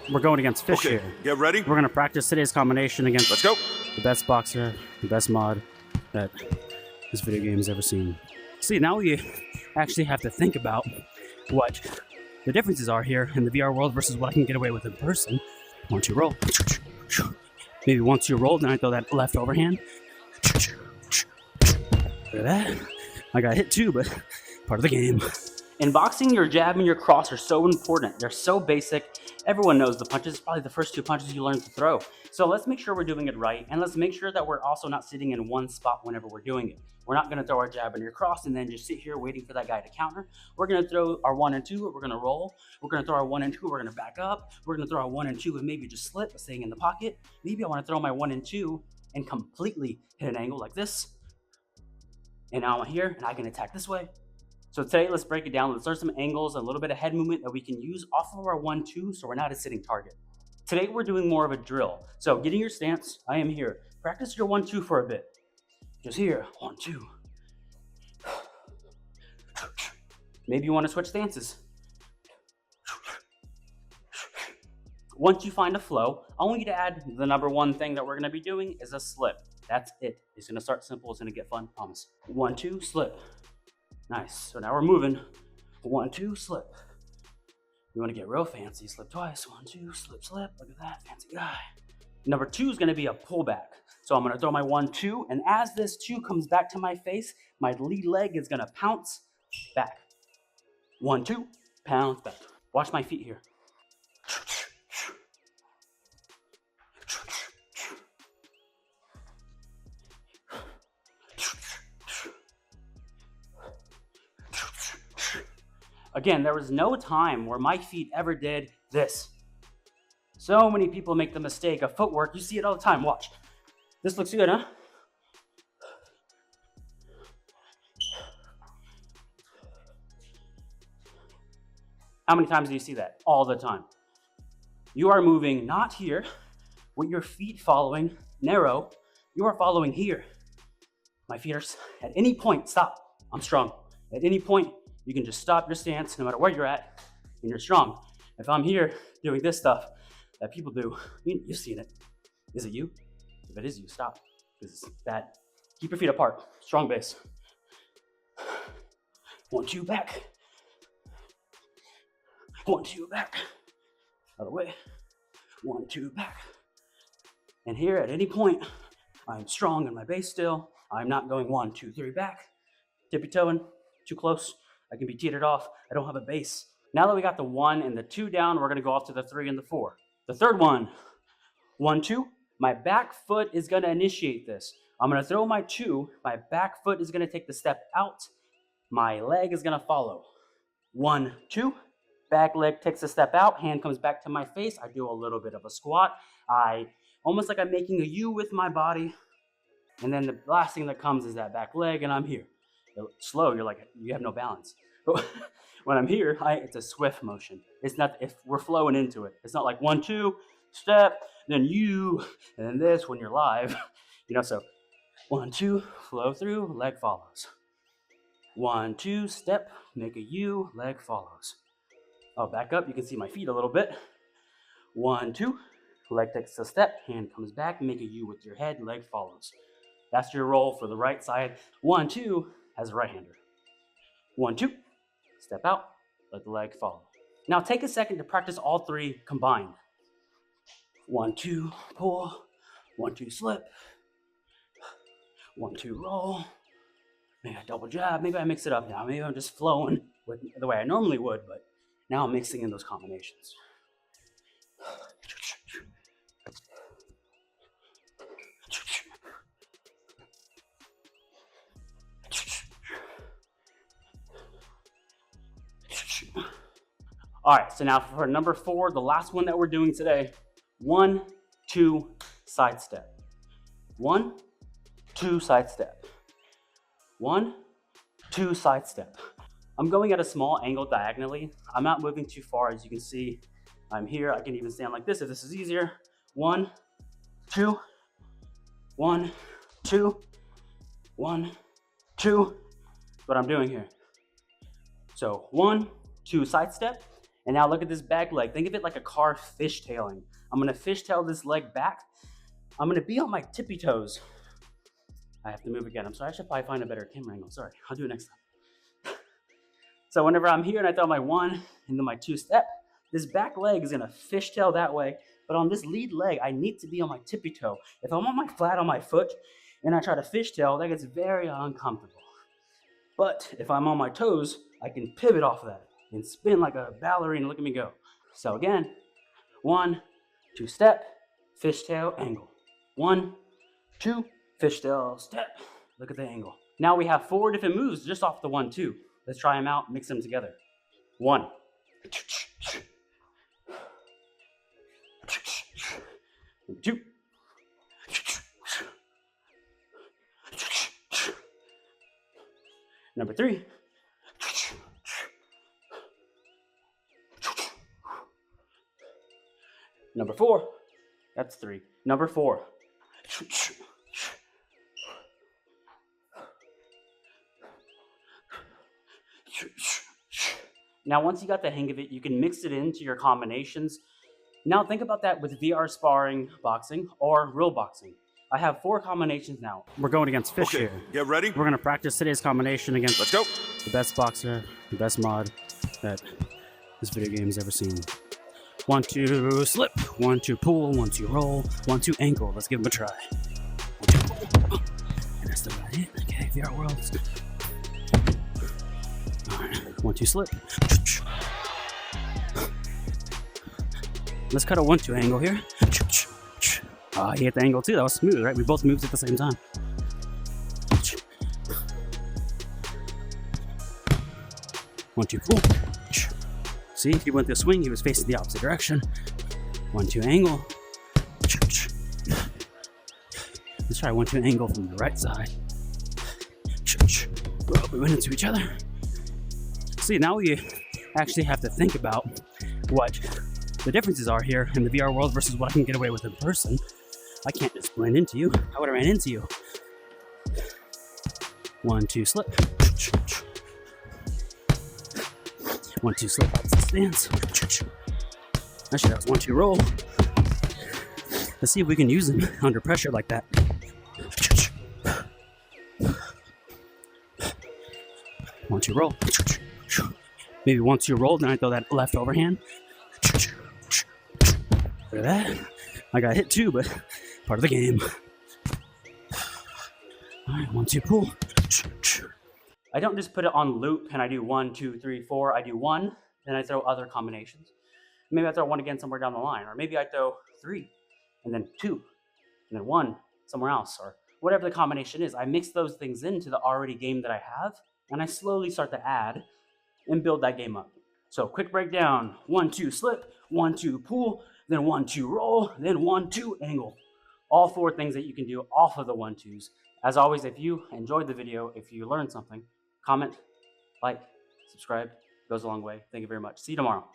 We're going against Fish Okay, here. get ready. We're gonna practice today's combination against Let's go. the best boxer, the best mod that this video game has ever seen. See, now we actually have to think about what the differences are here in the VR world versus what I can get away with in person. 1, 2, roll. Maybe 1, 2, roll, then I throw that left overhand. Look at that. I got hit too, but part of the game. In boxing, your jab and your cross are so important. They're so basic. Everyone knows the punches. It's probably the first 2 punches you learn to throw. So let's make sure we're doing it right, and let's make sure that we're also not sitting in one spot whenever we're doing it. We're not going to throw our jab and your cross and then just sit here waiting for that guy to counter. We're going to throw our 1 and 2, we're going to roll. We're going to throw our 1 and 2, we're going to back up. We're going to throw our 1 and 2 and maybe just slip, but staying in the pocket. Maybe I want to throw my 1 and 2 and completely hit an angle like this. And now I'm here and I can attack this way. So today, let's break it down. Let's learn some angles, a little bit of head movement that we can use off of our 1, 2, so we're not a sitting target. Today, we're doing more of a drill. So getting your stance, I am here. Practice your 1, 2 for a bit. Just here, 1, 2. Maybe you want to switch stances. Once you find a flow, I want you to add the number 1 thing that we're going to be doing is a slip. That's it. It's going to start simple. It's going to get fun, promise. 1, 2, slip. Nice. So now we're moving. 1, 2, slip. You want to get real fancy, slip twice. 1, 2, slip, slip. Look at that, fancy guy. Number 2 is going to be a pullback. So I'm going to throw my 1, 2, and as this 2 comes back to my face, my lead leg is going to pounce back. 1, 2, pounce back. Watch my feet here. Again, there was no time where my feet ever did this. So many people make the mistake of footwork. You see it all the time. Watch. This looks good, huh? How many times do you see that? All the time. You are moving not here, with your feet following narrow. You are following here. My feet are, at any point, stop. I'm strong. At any point, you can just stop your stance no matter where you're at, and you're strong. If I'm here doing this stuff that people do, you've seen it. Is it you? If it is you, stop. Because it's bad. Keep your feet apart. Strong base. 1, 2, back. 1, 2, back. Out of the way. 1, 2, back. And here, at any point, I'm strong in my base still. I'm not going 1, 2, 3, back. Tippy-toeing. Too close. I can be teetered off. I don't have a base. Now that we got the 1 and the 2 down, we're going to go off to the 3 and the 4. The third one, 1, 2. My back foot is going to initiate this. I'm going to throw my 2. My back foot is going to take the step out. My leg is going to follow. 1, 2. Back leg takes a step out. Hand comes back to my face. I do a little bit of a squat. Almost like I'm making a U with my body. And then the last thing that comes is that back leg, and I'm here. Slow, you're like, you have no balance. But when I'm here, it's a swift motion. It's not, if we're flowing into it. It's not like 1, 2, step, then you, and then this when you're live. So 1, 2, flow through, leg follows. 1, 2, step, make a U, leg follows. I'll back up, you can see my feet a little bit. 1, 2, leg takes a step, hand comes back, make a U with your head, leg follows. That's your roll for the right side. 1, 2, as a right-hander. 1, 2, step out, let the leg follow. Now take a second to practice all 3 combined. 1, 2, pull. 1, 2, slip. 1, 2, roll. Maybe a double jab. Maybe I mix it up now. Maybe I'm just flowing with the way I normally would, but now I'm mixing in those combinations. All right, so now for number 4, the last one that we're doing today, 1, 2, side step. 1, 2, side step. 1, 2, side step. I'm going at a small angle diagonally. I'm not moving too far, as you can see. I'm here. I can even stand like this if this is easier. 1, 2, 1, 2, 1, 2. That's what I'm doing here. So 1, 2, side step. And now look at this back leg. Think of it like a car fishtailing. I'm gonna fishtail this leg back. I'm gonna be on my tippy toes. I have to move again. I'm sorry, I should probably find a better camera angle. Sorry, I'll do it next time. So whenever I'm here and I throw my 1 and then my 2 step, this back leg is gonna fishtail that way, but on this lead leg, I need to be on my tippy toe. If I'm on my flat on my foot and I try to fishtail, that gets very uncomfortable. But if I'm on my toes, I can pivot off of that and spin like a ballerina. Look at me go. So again, 1, 2 step, fishtail, angle. 1, 2, fishtail, step. Look at the angle. Now we have 4 different moves just off the 1, 2. Let's try them out, mix them together. 1. 2. Number 3. Number 4. That's 3. Number 4. Now, once you got the hang of it, you can mix it into your combinations. Now, think about that with VR sparring boxing or real boxing. I have 4 combinations now. We're going against Fish here. Get ready. We're going to practice today's combination against Let's go. The best boxer, the best mod that this video game's ever seen. 1, 2, slip. 1, 2, pull. 1, 2, roll. 1, 2, ankle. Let's give him a try. 1, 2, pull. And that's the right it. Okay, VR World. All right. 1, 2, slip. Let's cut a 1, 2 angle here. He hit the angle too. That was smooth, right? We both moved at the same time. 1, 2, pull. See, if he went this swing, he was facing the opposite direction. 1, 2 angle. Let's try 1, 2 angle from the right side. We went into each other. See, now we actually have to think about what the differences are here in the VR world versus what I can get away with in person. I can't just blend into you. I would have ran into you. 1, 2, slip. 1, 2, slip out the stance. Actually, that was 1, 2, roll. Let's see if we can use him under pressure like that. 1, 2, roll. Maybe 1, 2, roll, then I throw that left overhand. Look at that. I got hit too, but part of the game. All right, 1, 2, pull. I don't just put it on loop and I do 1, 2, 3, 4. I do 1, then I throw other combinations. Maybe I throw 1 again somewhere down the line, or maybe I throw 3, and then 2, and then 1 somewhere else, or whatever the combination is. I mix those things into the already game that I have, and I slowly start to add and build that game up. So quick breakdown: 1, 2, slip, 1, 2, pull, then 1, 2, roll, then 1, 2, angle. All 4 things that you can do off of the 1, 2s. As always, if you enjoyed the video, if you learned something, comment, like, subscribe. It goes a long way. Thank you very much. See you tomorrow.